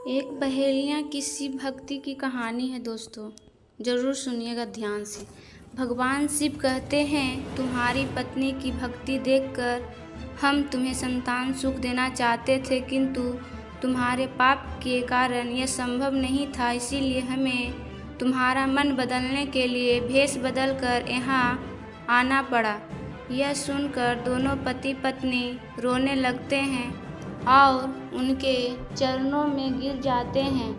एक पहेलियाँ की शिव भक्ति की कहानी है दोस्तों, ज़रूर सुनिएगा ध्यान से। भगवान शिव कहते हैं, तुम्हारी पत्नी की भक्ति देखकर हम तुम्हें संतान सुख देना चाहते थे, किंतु तुम्हारे पाप के कारण यह संभव नहीं था। इसीलिए हमें तुम्हारा मन बदलने के लिए भेष बदलकर यहाँ आना पड़ा। यह सुनकर दोनों पति पत्नी रोने लगते हैं और उनके चरणों में गिर जाते हैं।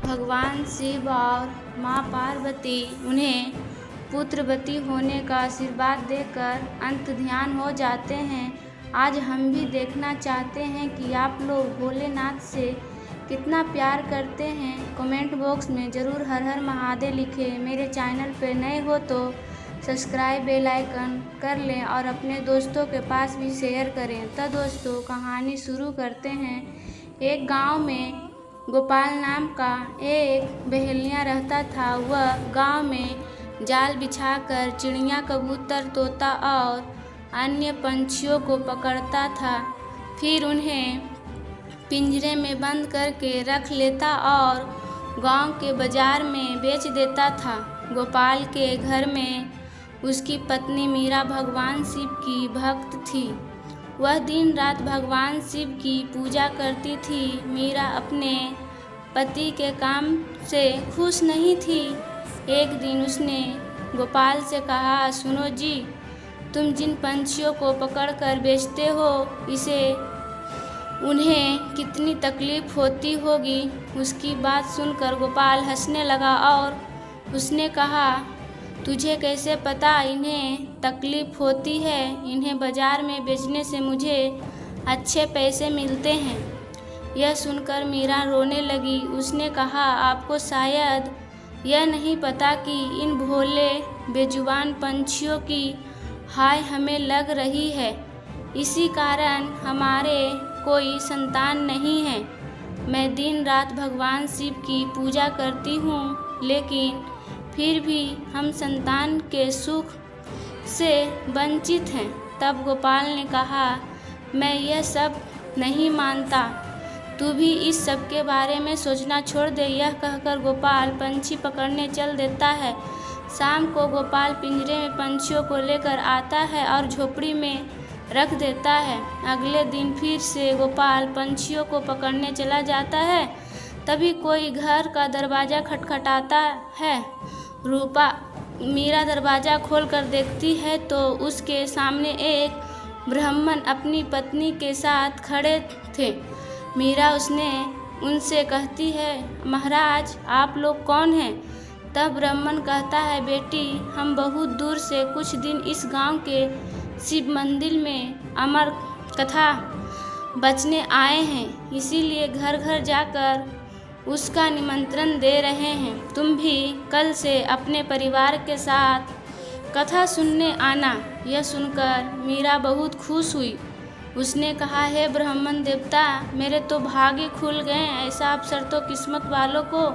भगवान शिव और माँ पार्वती उन्हें पुत्रवती होने का आशीर्वाद देकर अंत ध्यान हो जाते हैं। आज हम भी देखना चाहते हैं कि आप लोग भोलेनाथ से कितना प्यार करते हैं। कमेंट बॉक्स में ज़रूर हर हर महादेव लिखें। मेरे चैनल पर नए हो तो सब्सक्राइब बेल आइकन कर लें और अपने दोस्तों के पास भी शेयर करें। तो दोस्तों कहानी शुरू करते हैं। एक गांव में गोपाल नाम का एक बहेलिया रहता था। वह गांव में जाल बिछाकर चिड़िया, कबूतर, तोता और अन्य पंछियों को पकड़ता था, फिर उन्हें पिंजरे में बंद करके रख लेता और गांव के बाजार में बेच देता था। गोपाल के घर में उसकी पत्नी मीरा भगवान शिव की भक्त थी। वह दिन रात भगवान शिव की पूजा करती थी। मीरा अपने पति के काम से खुश नहीं थी। एक दिन उसने गोपाल से कहा, सुनो जी, तुम जिन पंछियों को पकड़कर बेचते हो, उन्हें कितनी तकलीफ होती होगी। उसकी बात सुनकर गोपाल हंसने लगा और उसने कहा, तुझे कैसे पता इन्हें तकलीफ होती है? इन्हें बाजार में बेचने से मुझे अच्छे पैसे मिलते हैं। यह सुनकर मीरा रोने लगी। उसने कहा, आपको शायद यह नहीं पता कि इन भोले बेजुबान पंछियों की हाय हमें लग रही है। इसी कारण हमारे कोई संतान नहीं है। मैं दिन रात भगवान शिव की पूजा करती हूँ, लेकिन फिर भी हम संतान के सुख से वंचित हैं। तब गोपाल ने कहा, मैं यह सब नहीं मानता, तू भी इस सब के बारे में सोचना छोड़ दे। यह कहकर गोपाल पंछी पकड़ने चल देता है। शाम को गोपाल पिंजरे में पंछियों को लेकर आता है और झोपड़ी में रख देता है। अगले दिन फिर से गोपाल पंछियों को पकड़ने चला जाता है। तभी कोई घर का दरवाज़ा खटखटाता है। मीरा दरवाज़ा खोलकर देखती है तो उसके सामने एक ब्राह्मण अपनी पत्नी के साथ खड़े थे। मीरा उनसे कहती है, महाराज आप लोग कौन हैं? तब ब्राह्मण कहता है, बेटी हम बहुत दूर से कुछ दिन इस गांव के शिव मंदिर में अमर कथा बचने आए हैं, इसीलिए घर घर जाकर उसका निमंत्रण दे रहे हैं। तुम भी कल से अपने परिवार के साथ कथा सुनने आना। यह सुनकर मीरा बहुत खुश हुई। उसने कहा, हे ब्राह्मण देवता, मेरे तो भाग्य खुल गए। ऐसा अवसर तो किस्मत वालों को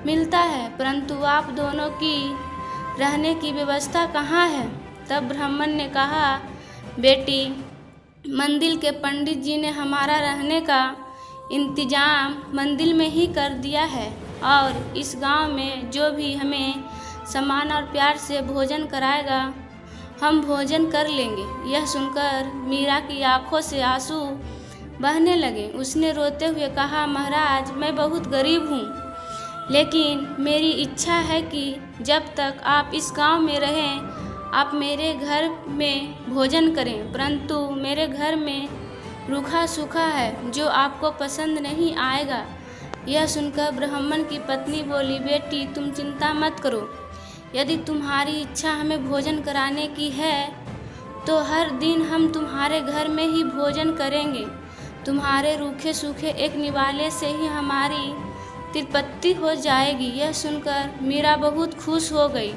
मिलता है, परंतु आप दोनों की रहने की व्यवस्था कहाँ है? तब ब्राह्मण ने कहा, बेटी मंदिर के पंडित जी ने हमारा रहने का इंतजाम मंदिर में ही कर दिया है और इस गांव में जो भी हमें सम्मान और प्यार से भोजन कराएगा, हम भोजन कर लेंगे। यह सुनकर मीरा की आंखों से आंसू बहने लगे। उसने रोते हुए कहा, महाराज मैं बहुत गरीब हूँ, लेकिन मेरी इच्छा है कि जब तक आप इस गांव में रहें आप मेरे घर में भोजन करें, परंतु मेरे घर में रूखा सूखा है जो आपको पसंद नहीं आएगा। यह सुनकर ब्राह्मण की पत्नी बोली, बेटी तुम चिंता मत करो, यदि तुम्हारी इच्छा हमें भोजन कराने की है तो हर दिन हम तुम्हारे घर में ही भोजन करेंगे। तुम्हारे रूखे सूखे एक निवाले से ही हमारी तिरपत्ति हो जाएगी। यह सुनकर मीरा बहुत खुश हो गई।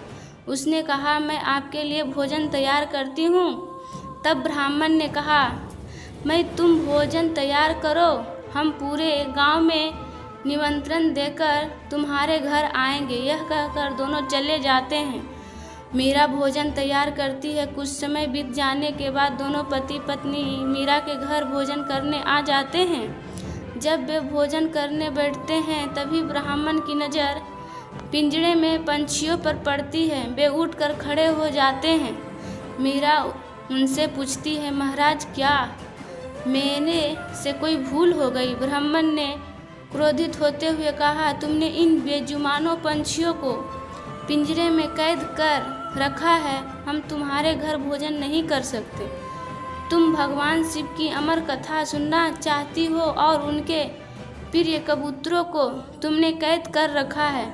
उसने कहा, मैं आपके लिए भोजन तैयार करती हूँ। तब ब्राह्मण ने कहा, तुम भोजन तैयार करो, हम पूरे गांव में निमंत्रण देकर तुम्हारे घर आएंगे। यह कहकर दोनों चले जाते हैं। मीरा भोजन तैयार करती है। कुछ समय बीत जाने के बाद दोनों पति पत्नी मीरा के घर भोजन करने आ जाते हैं। जब वे भोजन करने बैठते हैं तभी ब्राह्मण की नज़र पिंजड़े में पंछियों पर पड़ती है। वे उठकर खड़े हो जाते हैं। मीरा उनसे पूछती है, महाराज क्या मैंने से कोई भूल हो गई? ब्राह्मण ने क्रोधित होते हुए कहा, तुमने इन बेजुबानों पंछियों को पिंजरे में कैद कर रखा है। हम तुम्हारे घर भोजन नहीं कर सकते। तुम भगवान शिव की अमर कथा सुनना चाहती हो और उनके प्रिय कबूतरों को तुमने कैद कर रखा है।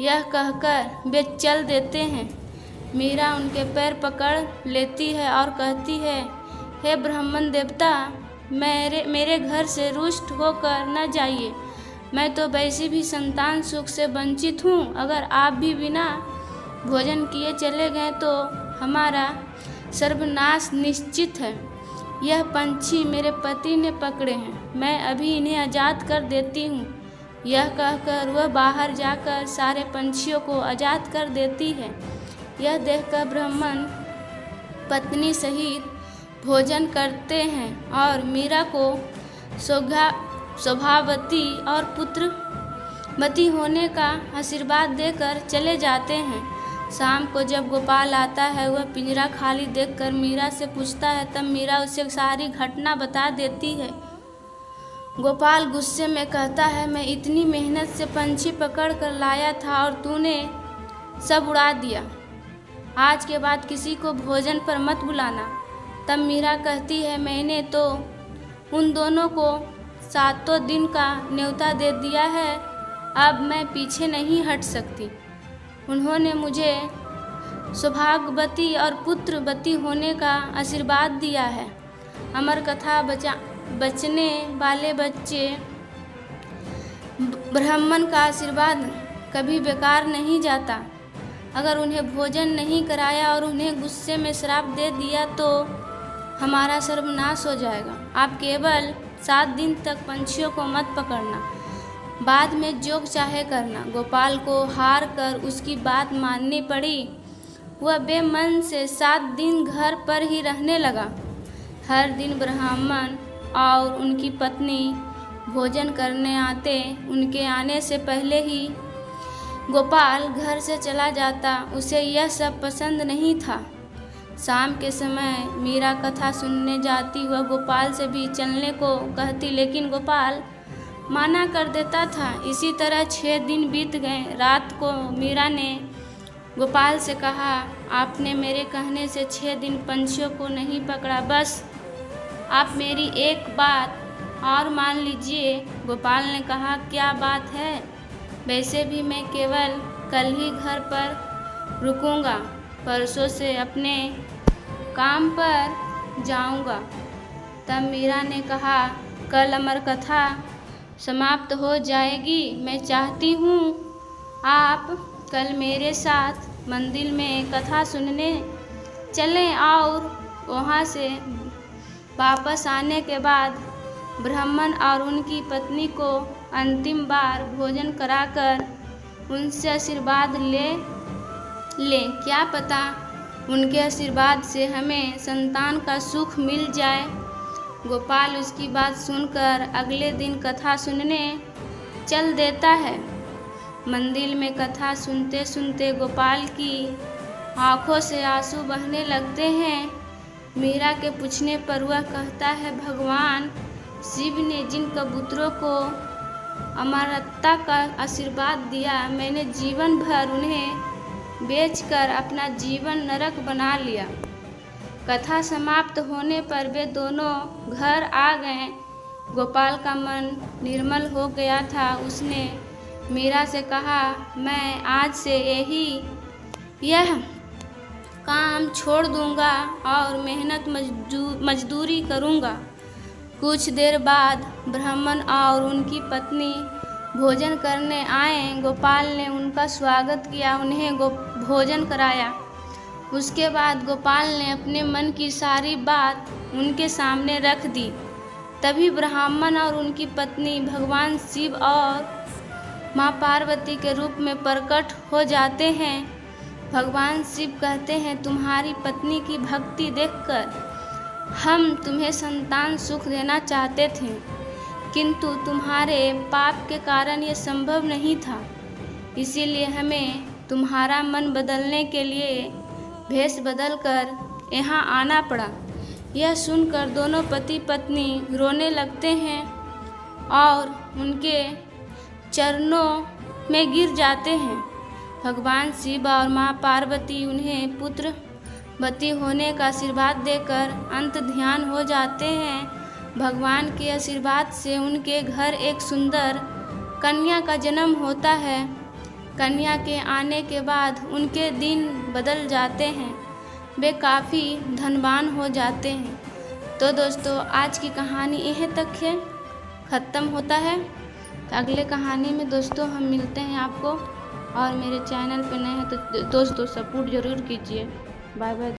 यह कहकर वे चल देते हैं। मीरा उनके पैर पकड़ लेती है और कहती है, हे ब्राह्मण देवता, मेरे घर से रुष्ट होकर न जाइए। मैं तो वैसे भी संतान सुख से वंचित हूँ। अगर आप भी बिना भोजन किए चले गए तो हमारा सर्वनाश निश्चित है। यह पंछी मेरे पति ने पकड़े हैं, मैं अभी इन्हें आज़ाद कर देती हूँ। यह कहकर वह बाहर जाकर सारे पंछियों को आज़ाद कर देती है। यह देखकर ब्राह्मण पत्नी सहित भोजन करते हैं और मीरा को सौभाग्यवती और पुत्रवती होने का आशीर्वाद देकर चले जाते हैं। शाम को जब गोपाल आता है, वह पिंजरा खाली देखकर मीरा से पूछता है। तब मीरा उसे सारी घटना बता देती है। गोपाल गुस्से में कहता है, मैं इतनी मेहनत से पंछी पकड़ कर लाया था और तूने सब उड़ा दिया। आज के बाद किसी को भोजन पर मत बुलाना। तब मीरा कहती है, मैंने तो उन दोनों को 7 दिन का न्योता दे दिया है, अब मैं पीछे नहीं हट सकती। उन्होंने मुझे सौभाग्यवती और पुत्रवती होने का आशीर्वाद दिया है। अमर कथा बचने वाले बच्चे ब्राह्मण का आशीर्वाद कभी बेकार नहीं जाता। अगर उन्हें भोजन नहीं कराया और उन्हें गुस्से में श्राप दे दिया तो हमारा सर्वनाश हो जाएगा। आप केवल 7 दिन तक पंछियों को मत पकड़ना, बाद में जो चाहे करना। गोपाल को हार कर उसकी बात माननी पड़ी। वह बेमन से 7 दिन घर पर ही रहने लगा। हर दिन ब्राह्मण और उनकी पत्नी भोजन करने आते। उनके आने से पहले ही गोपाल घर से चला जाता। उसे यह सब पसंद नहीं था। शाम के समय मीरा कथा सुनने जाती। वह गोपाल से भी चलने को कहती, लेकिन गोपाल माना कर देता था। इसी तरह 6 दिन बीत गए। रात को मीरा ने गोपाल से कहा, आपने मेरे कहने से 6 दिन पंछियों को नहीं पकड़ा, बस आप मेरी एक बात और मान लीजिए। गोपाल ने कहा, क्या बात है? वैसे भी मैं केवल कल ही घर पर रुकूंगा, परसों से अपने काम पर जाऊंगा। तब मीरा ने कहा, कल अमर कथा समाप्त हो जाएगी। मैं चाहती हूँ आप कल मेरे साथ मंदिर में कथा सुनने चलें और वहाँ से वापस आने के बाद ब्राह्मण और उनकी पत्नी को अंतिम बार भोजन कराकर उनसे आशीर्वाद लें। क्या पता उनके आशीर्वाद से हमें संतान का सुख मिल जाए। गोपाल उसकी बात सुनकर अगले दिन कथा सुनने चल देता है। मंदिर में कथा सुनते सुनते गोपाल की आंखों से आंसू बहने लगते हैं। मीरा के पूछने पर वह कहता है, भगवान शिव ने जिन कबूतरों को अमरता का आशीर्वाद दिया, मैंने जीवन भर उन्हें बेचकर अपना जीवन नरक बना लिया। कथा समाप्त होने पर वे दोनों घर आ गए। गोपाल का मन निर्मल हो गया था। उसने मीरा से कहा, मैं आज से यह काम छोड़ दूंगा और मेहनत मजदूरी करूंगा। कुछ देर बाद ब्राह्मण और उनकी पत्नी भोजन करने आए। गोपाल ने उनका स्वागत किया, उन्हें भोजन कराया। उसके बाद गोपाल ने अपने मन की सारी बात उनके सामने रख दी। तभी ब्राह्मण और उनकी पत्नी भगवान शिव और माँ पार्वती के रूप में प्रकट हो जाते हैं। भगवान शिव कहते हैं, तुम्हारी पत्नी की भक्ति देखकर हम तुम्हें संतान सुख देना चाहते थे। किंतु तुम्हारे पाप के कारण ये संभव नहीं था, इसीलिए हमें तुम्हारा मन बदलने के लिए भेष बदलकर यहाँ आना पड़ा। यह सुनकर दोनों पति पत्नी रोने लगते हैं और उनके चरणों में गिर जाते हैं। भगवान शिव और माँ पार्वती उन्हें पुत्रवती होने का आशीर्वाद देकर अंत ध्यान हो जाते हैं। भगवान के आशीर्वाद से उनके घर एक सुंदर कन्या का जन्म होता है। कन्या के आने के बाद उनके दिन बदल जाते हैं, वे काफ़ी धनवान हो जाते हैं। तो दोस्तों आज की कहानी यहीं तक है, ख़त्म होता है। तो अगले कहानी में दोस्तों हम मिलते हैं आपको, और मेरे चैनल पर नए हैं तो दोस्तों सपोर्ट ज़रूर कीजिए। Bye bye.